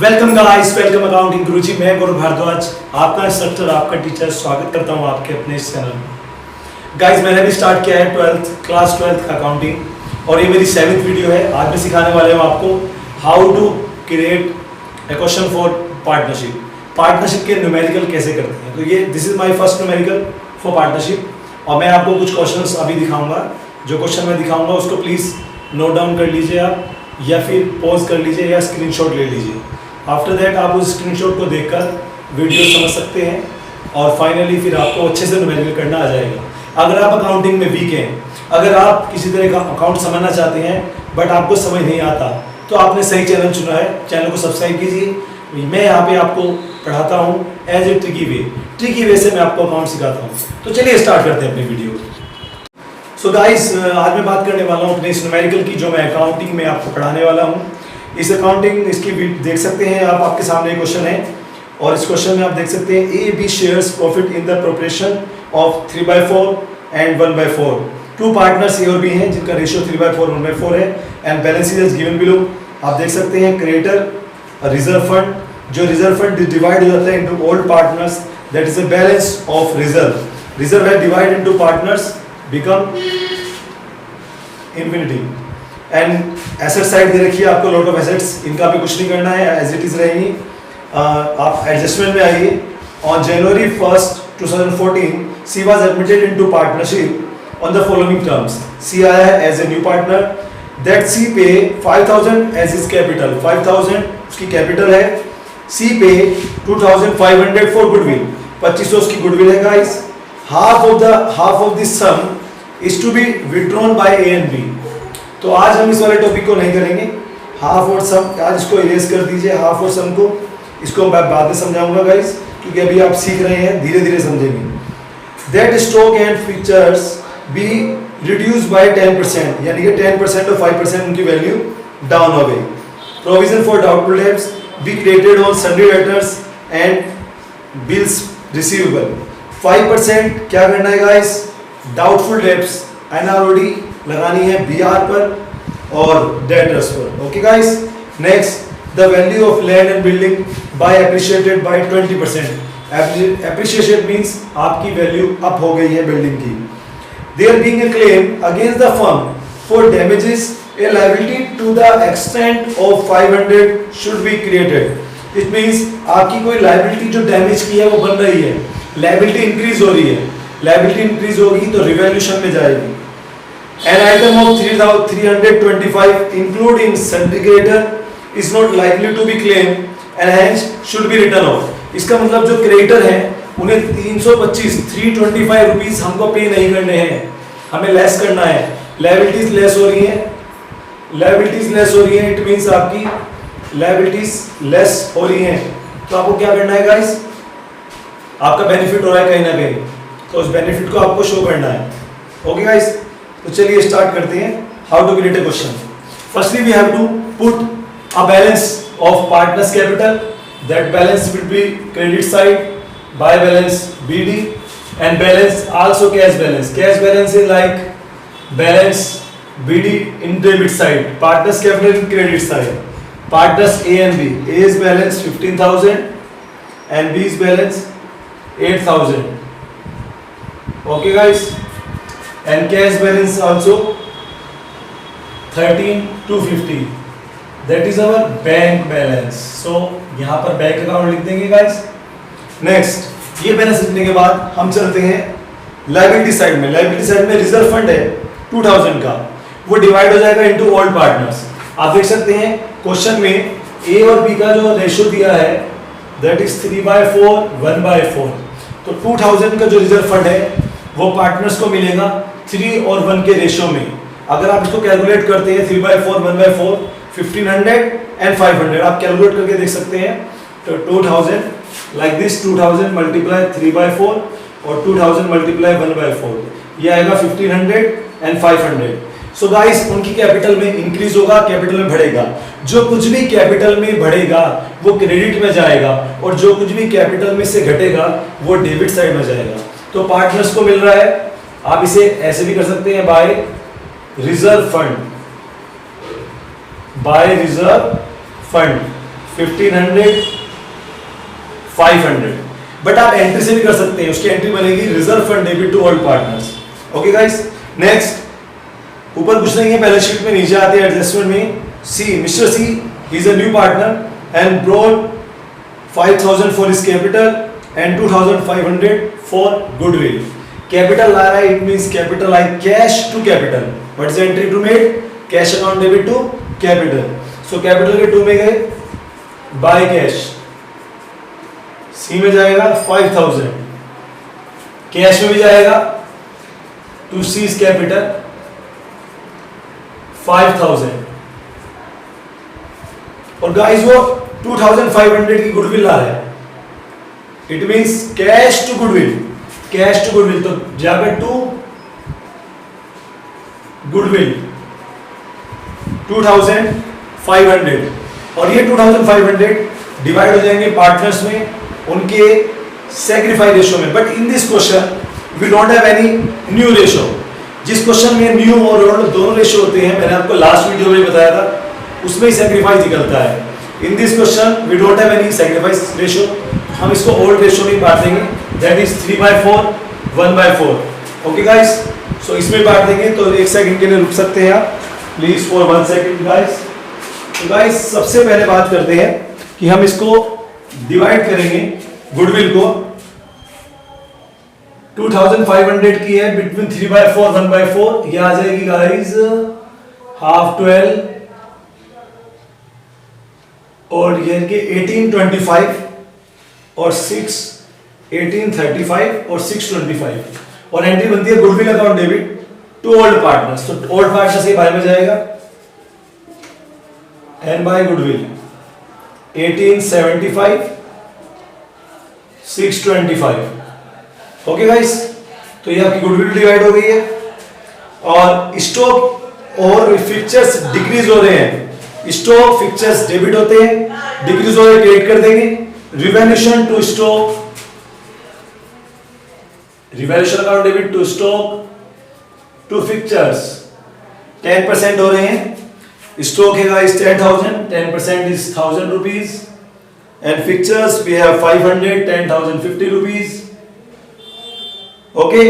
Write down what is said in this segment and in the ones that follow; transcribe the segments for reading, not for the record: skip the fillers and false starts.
Welcome guys, welcome accounting गुरुजी। मैं गौरव भारद्वाज, आपका instructor, आपका टीचर, स्वागत करता हूं आपके अपने इस चैनल में। गाइस, मैंने भी स्टार्ट किया है क्लास 12 अकाउंटिंग और ये मेरी 7th वीडियो है। आज मैं सिखाने वाले हूं आपको how to create a question for partnership. Partnership के न्यूमेरिकल कैसे करते हैं, तो ये this is my first numerical for partnership. और मैं आपको कुछ क्वेश्चंस अभी दिखाऊंगा। जो क्वेश्चन मैं दिखाऊंगा उसको प्लीज़ नोट डाउन कर लीजिए आप, या फिर पॉज कर लीजिए या स्क्रीनशॉट ले लीजिए। आफ्टर दैट आप उस स्क्रीनशॉट को देखकर वीडियो समझ सकते हैं और फाइनली फिर आपको अच्छे से न्यूमेरिकल करना आ जाएगा। अगर आप अकाउंटिंग में वीक हैं, अगर आप किसी तरह का अकाउंट समझना चाहते हैं बट आपको समझ नहीं आता, तो आपने सही चैनल चुना है। चैनल को सब्सक्राइब कीजिए। मैं यहाँ पे आपको पढ़ाता हूँ एज ए ट्रिकी वे से मैं आपको अकाउंट सिखाता हूँ। तो चलिए स्टार्ट करते हैं अपनी वीडियो। सो गाइस, आज मैं बात करने वाला हूँ अपने इस न्यूमेरिकल की, जो मैं अकाउंटिंग में आपको पढ़ाने वाला हूँ। इस अकाउंटिंग इसकी देख सकते हैं आप, आपके सामने क्वेश्चन है और इस क्वेश्चन में आप देख सकते हैं A B shares profit in the proportion of 3/4 and 1/4। Two partners A और बी हैं जिनका रेशियो 3/4 1/4 है and balance is given below. आप देख सकते हैं क्रेडिटर रिजर्व फंड, जो रिजर्व फंड डिवाइड हो जाता है into old partners, that is the balance of reserve है divide into partners become infinity. And asset side दे रखी है आपको, लॉट ऑफ एसेट्स, इनका भी कुछ नहीं करना है, एज इट इज रहेंगी। आप एडजस्टमेंट में आइए। On January 1st 2014 she was admitted into partnership on the following terms. She आया है as a new partner, that she pay 5000 as is capital, 5000 उसकी कैपिटल है। सी पे 2500 फॉर गुडविल, 2500 उसकी गुडविल है guys. Half of this sum is to be withdrawn by A and B. तो आज हम इस वाले टॉपिक को नहीं करेंगे, हाफ और सम, आज इसको इरेज कर दीजिए हाफ और सम को। इसको मैं बाद में समझाऊंगा गाइस, क्योंकि अभी आप सीख रहे हैं, धीरे धीरे समझेंगे। That stock and features be reduce by 10%, यानी कि 10% और 5% उनकी वैल्यू डाउन हो गई। Provision for doubtful debts be created on Sunday debtors and bills receivable. 5% क्या करना है गाइस, डाउटफुल डेब्ट्स एनआरओडी लगानी है बीआर पर और डेटर्स पर। Okay guys, next the value of land and building by appreciated by 20%। Appreciation means आपकी value up हो गई है बिल्डिंग की। There being a claim against the firm for damages, a liability to the extent of 500 should be created. It means आपकी कोई liability जो damage की है वो बन रही है, लायबिलिटी इंक्रीज हो रही है। लायबिलिटी इंक्रीज होगी तो रिवैल्यूएशन में जाएगी। An item of 325 including syndicator is not likely to be claimed and hence should be written off। इसका मतलब जो क्रेडिटर हैं उन्हें 325 रुपीस हमको पे नहीं करने हैं, हमें लेस करना है। लायबिलिटीज लेस हो रही है, इट मींस आपकी लायबिलिटीज लेस हो रही हैं। तो आपको क्या करना है गाइस, आपका बेनिफिट हो रहा है कहीं ना कहीं, तो उस बेनिफिट को आपको शो करना है। ओके गाइस, तो चलिए स्टार्ट करते हैं how to create a question. Firstly we have to put a balance of partners capital, that balance will be credit side by balance BD and balance also cash balance. Cash balance is like balance BD in debit side, partners capital in credit side. Partners A and B, A is balance 15,000 and B is balance 8,000. Okay guys, and cash balance also 13,250, that is our bank balance। so यहाँ पर bank account लिख देंगे guys. Next, ये balance लिखने के बाद हम चलते हैं लायबिलिटी साइड में। लायबिलिटी साइड में रिजर्व फंड है 2000 का, वो डिवाइड हो जाएगा इनटू ओल्ड पार्टनर्स। आप देख सकते हैं क्वेश्चन में ए और बी का जो रेशियो दिया है दैट इज 3/4 1/4। तो 2000 का जो रिजर्व फंड है वो पार्टनर्स को मिलेगा 3 और 1 के रेशियो में। अगर आप इसको कैलकुलेट करते हैं 3/4 1/4, 1500 एंड 500 आप कैलकुलेट करके देख सकते हैं। तो 2000 लाइक दिस, 2000 मल्टीप्लाई 3/4 और 2000 मल्टीप्लाई 1/4, ये आएगा 1500 एंड 500। सो गाइस, उनकी कैपिटल में इंक्रीज होगा, कैपिटल में बढ़ेगा। जो कुछ भी कैपिटल में बढ़ेगा वो क्रेडिट में जाएगा और जो कुछ भी कैपिटल में से घटेगा वो डेबिट साइड में जाएगा। तो पार्टनर्स को मिल रहा है, आप इसे ऐसे भी कर सकते हैं बाय रिजर्व फंड, 1500, 500। बट आप एंट्री से भी कर सकते हैं, उसकी एंट्री बनेगी reserve fund debit to all partners. Okay guys, next ऊपर कुछ नहीं है, बैलेंस शीट में नीचे आते हैं एडजस्टमेंट में। C, mister C, he is a new partner and brought 5000 for his capital and 2500 for goodwill. Capital ला रहा है, it means capital I cash to capital. What is entry to made? Cash account debit to capital. So capital के to में गए by cash, सी में जाएगा 5000, cash में भी जाएगा टू सीज कैपिटल 5000। और गाइस वो 2500 की गुडविल ला रहा है, it means cash to goodwill, cash to goodwill. तो जाकर टू गुडविल 2500, और ये 2500 डिवाइड हो जाएंगे पार्टनर्स में उनके सैक्रिफाइस रेशो में। But in this question we don't have any new ratio. जिस क्वेश्चन में न्यू और ओल्ड दोनों रेशो होते हैं, मैंने आपको लास्ट वीडियो में बताया था, उसमें ही सैक्रिफाइस निकलता है। In this question we don't have any sacrifice ratio, हम इसको ओल्ड रेशो में बांट देंगे, that is 3/4, 1/4। Okay guys, so इसमें बांट देंगे। तो एक सेकंड के लिए रुक सकते हैं आप प्लीज फॉर 1 सेकंड गाइस। तो गाइस सबसे पहले बात करते हैं कि हम इसको डिवाइड करेंगे गुडविल को। 2500 की है, बिटवीन 3/4, 1/4, ये आ जाएगी गाइस हाफ 12 और ये के 1825 और 6 1835 और 625। और एंट्री बनती है goodwill account debit to old partners. तो ओल्ड पार्टनर्स ये बाय में जाएगा and by goodwill 1875 625। Okay guys, तो ये आपकी गुडविल डिवाइड हो गई है। और स्टॉक और फिक्चर्स डिक्रीज हो रहे हैं, स्टॉक फिक्चर्स डेबिट होते हैं, डिक्रीज हो रहे क्रेडिट कर देंगे। Revaluation to stock, revaluation account debit to stock to fixtures 10% हो रहे हैं। स्टॉक है guys 10,000, 10% is 1000 rupees and fixtures we have 500, 10,000 50 rupees. Okay,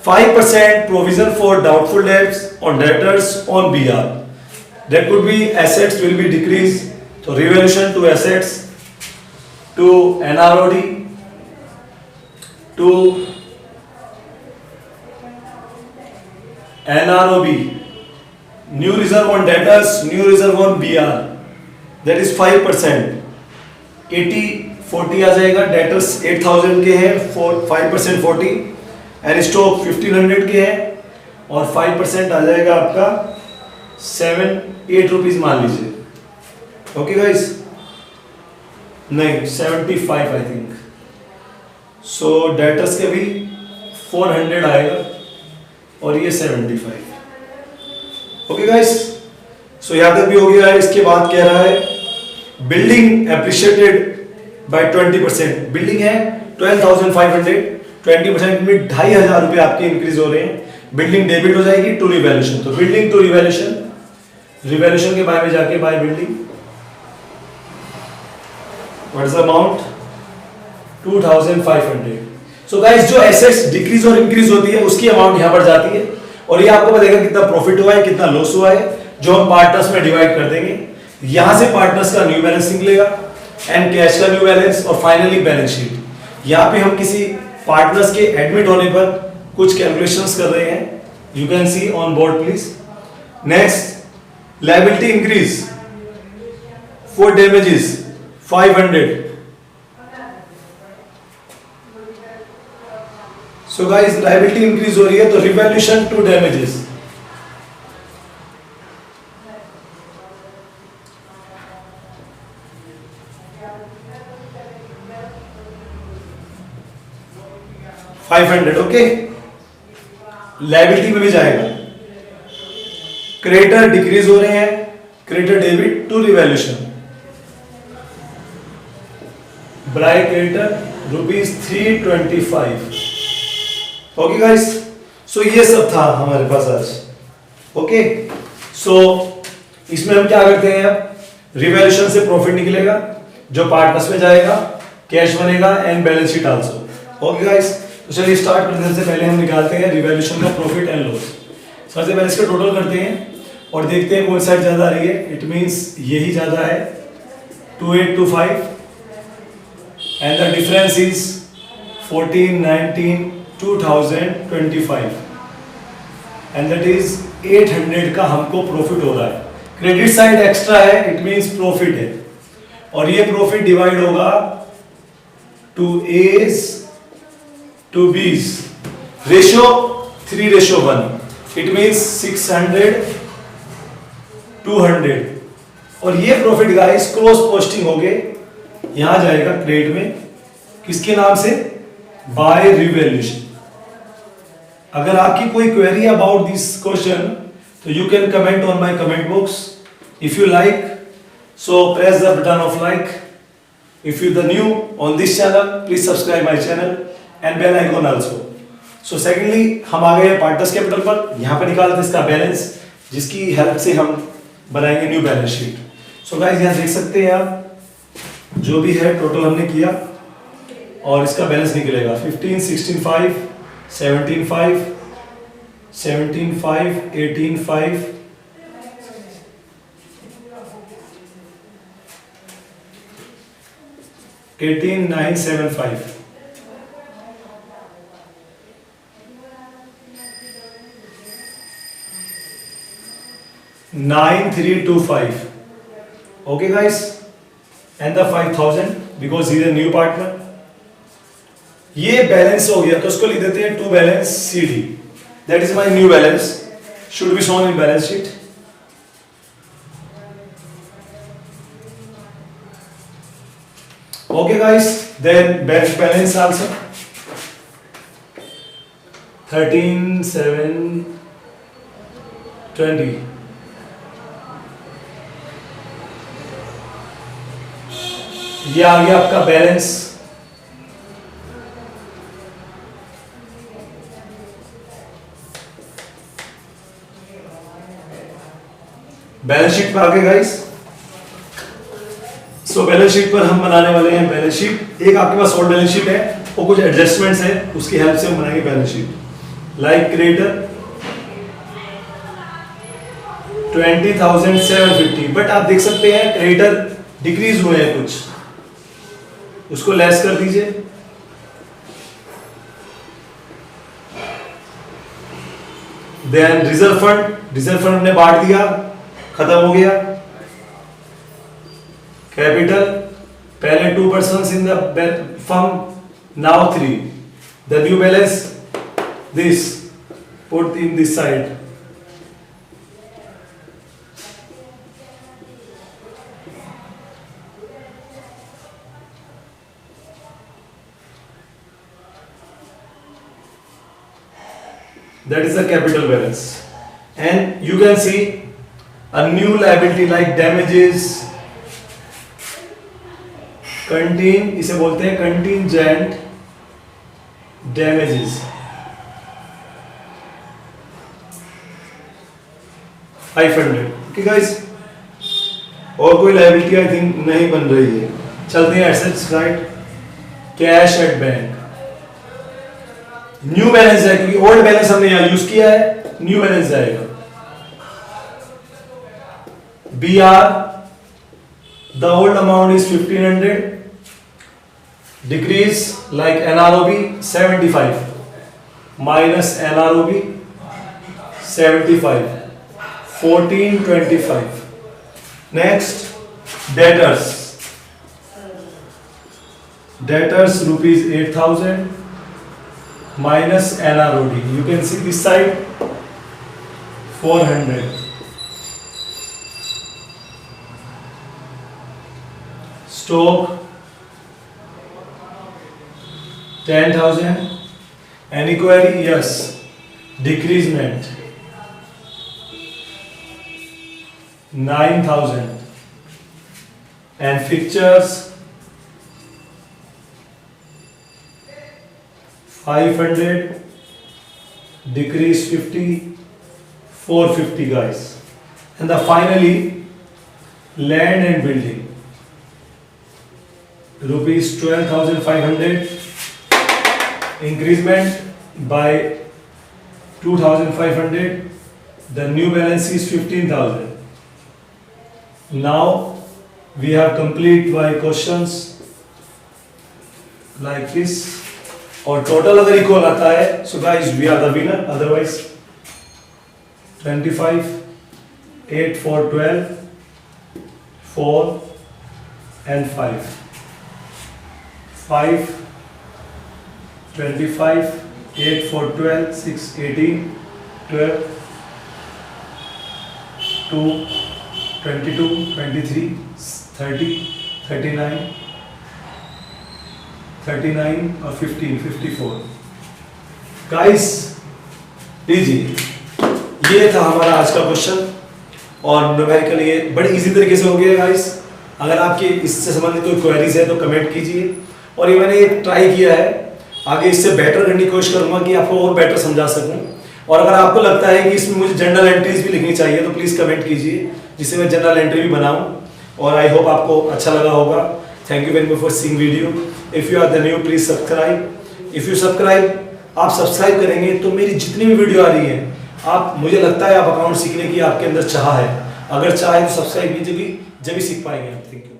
5% provision for doubtful debts on debtors on BR. That could be assets will be decreased. So revaluation to assets, to NROD, to NROB, new reserve on debtors, new reserve on BR. That is 5%. 80-40 आ जाएगा। debtors 8,000 के हैं, 5% 40 and stock 1500 के हैं और 5% आ जाएगा आपका 7-8 rupees मान लीजिए। ओके गाइस, नहीं 75 आई थिंक। सो डेटर्स के भी 400 आएगा और ये 75। ओके गाइस, सो यहाँ तक भी हो गया है। इसके बाद कह रहा है बिल्डिंग एप्रिशिएटेड बाय 20%। बिल्डिंग है 12,500, 20% में 2,500 रुपए आपके इंक्रीज हो रहे हैं। बिल्डिंग डेबिट हो जाएगी टू रिवैल्यूएशन। तो बिल्डिंग टू रिवैल्यूएशन, रिवैल्यूएशन के बाय में जाके by building, what is the amount 2,500। So guys जो एसेट्स डिक्रीज और इंक्रीज होती है उसकी अमाउंट यहां पर जाती है और ये आपको बताएगा कितना प्रॉफिट हुआ है, कितना लॉस हुआ है, जो हम पार्टनर्स में डिवाइड कर देंगे। यहां से पार्टनर्स का न्यू बैलेंस निकलेगा एंड कैश का न्यू बैलेंस और फाइनली बैलेंस शीट। यहां पे हम किसी पार्टनर्स के एडमिट होने पर कुछ कैलकुलेशंस कर रहे हैं, you can see on board please. Next, liability increase for damages 500। So guys liability increase हो रही है तो revaluation to damages, $500। Okay, liability में भी जाएगा। क्रेडिटर डिक्रीज हो रहे हैं, creditor debit to revaluation, bright creditor ₹325। Okay guys, so ये सब था हमारे पास आज। ओके, सो इसमें हम क्या करते हैं, रिवैल्यूएशन से प्रॉफिट निकलेगा जो पार्टनर्स में जाएगा, कैश बनेगा and balance sheet also. Okay guys, तो चलिए स्टार्ट करने से पहले हम निकालते हैं रिवैल्यूएशन का प्रॉफिट एंड लॉस। सबसे पहले इसका टोटल करते हैं और देखते हैं कौन साइड ज्यादा आ रही है। इट मींस यही ज्यादा है 2825 and the difference is 1419 2025 and that is 800 का हमको प्रॉफिट हो रहा है। क्रेडिट साइड एक्स्ट्रा है, इट मींस प्रॉफिट है और ये प्रॉफिट डिवाइड होगा टू एज टू बीज, रेशियो 3:1, इट मींस 600 200 और ये प्रॉफिट गाइस क्रॉस पोस्टिंग हो गए, यहां जाएगा क्रेडिट में, किसके नाम से, बाय रिवैल्यूएशन। अगर आपकी कोई क्वेरी अबाउट दिस क्वेश्चन तो you can comment on my comment box. If you like so press the button of like. If you the new on this channel please subscribe my channel and bell icon also. So secondly हम आ गए partners capital पर, यहाँ पर निकालते हैं इसका balance जिसकी help से हम बनाएंगे new balance sheet. So guys यहाँ देख सकते हैं आप जो भी है टोटल हमने किया और इसका बैलेंस निकलेगा 15 16 5 17 5 17 5 18 5 18975 9325। okay guys, and the 5000 because he is a new partner। ये बैलेंस हो गया तो उसको लिख देते हैं to balance CD, that is my new balance, should be shown in balance sheet. Okay guys, then bank balance also 13,720। ये आ गया आपका बैलेंस। बैलेंस शीट पे आ गए गाइस। सो बैलेंस शीट पर हम बनाने वाले हैं बैलेंस शीट। एक आपके पास ओल्ड बैलेंस शीट है और कुछ एडजस्टमेंट्स है, उसकी हेल्प से हम बनाएंगे balance sheet. Like creditor 20,750, but आप देख सकते हैं क्रेडिटर डिक्रीज हुए हैं कुछ, उसको लेस कर दीजिए। देन रिजर्व फंड हमने बांट दिया, खत्म हो गया। कैपिटल पहले 2 persons in the firm, now 3। the new balance this put in this side। that is the capital balance and you can see a new liability like damages, इसे बोलते हैं कंटिंजेंट डैमेजेस 500। ओके गाइस, और कोई liability I think नहीं बन रही है। चलते हैं assets side. Cash at bank, new balance है क्योंकि ओल्ड बैलेंस हमने यहां यूज किया है, न्यू बैलेंस जाएगा। BR the old amount is 1500, decrease like NROB 75 minus NROB 75 1425। next debtors rupees 8000 minus NROD, you can see this side 400। stock 10,000। any query? yes, decreasement 9,000 and fixtures 500, decrease 50 450 guys। and the finally land and building ₹12,500, increment by 2,500. The new balance is 15,000. Now we have complete by questions like this, और total अगर equal आता है, so guys we are the winner. Otherwise 25, 8, 4, 12, 4 and 5. 5, 25, 8, 4, 12, 6, 18, 12, 2, 22, 23, 30, 39, 39 और 15, 54. Guys लीजिए, ये था हमारा आज का क्वेश्चन और न्यूमेरिकल ये बड़ी इजी तरीके से हो गया गाइस। अगर आपकी इससे संबंधित कोई क्वेरीज है तो कमेंट कीजिए। और ये मैंने ट्राई किया है, आगे इससे बेटर करने की कोशिश करूंगा कि आपको और बेटर समझा सकूं। और अगर आपको लगता है कि इसमें मुझे जनरल एंट्रीज भी लिखनी चाहिए तो प्लीज़ कमेंट कीजिए, जिससे मैं जनरल एंट्री भी बनाऊं। और आई होप आपको अच्छा लगा होगा। Thank you very much for seeing video. If you are the new please subscribe. If you subscribe, आप सब्सक्राइब करेंगे तो मेरी जितनी भी वीडियो आ रही है, आप मुझे लगता है आप अकाउंट सीखने की आपके अंदर चाह है। अगर चाहे तो सब्सक्राइब कीजिए, जब भी सीख पाएंगे आप। Thank you.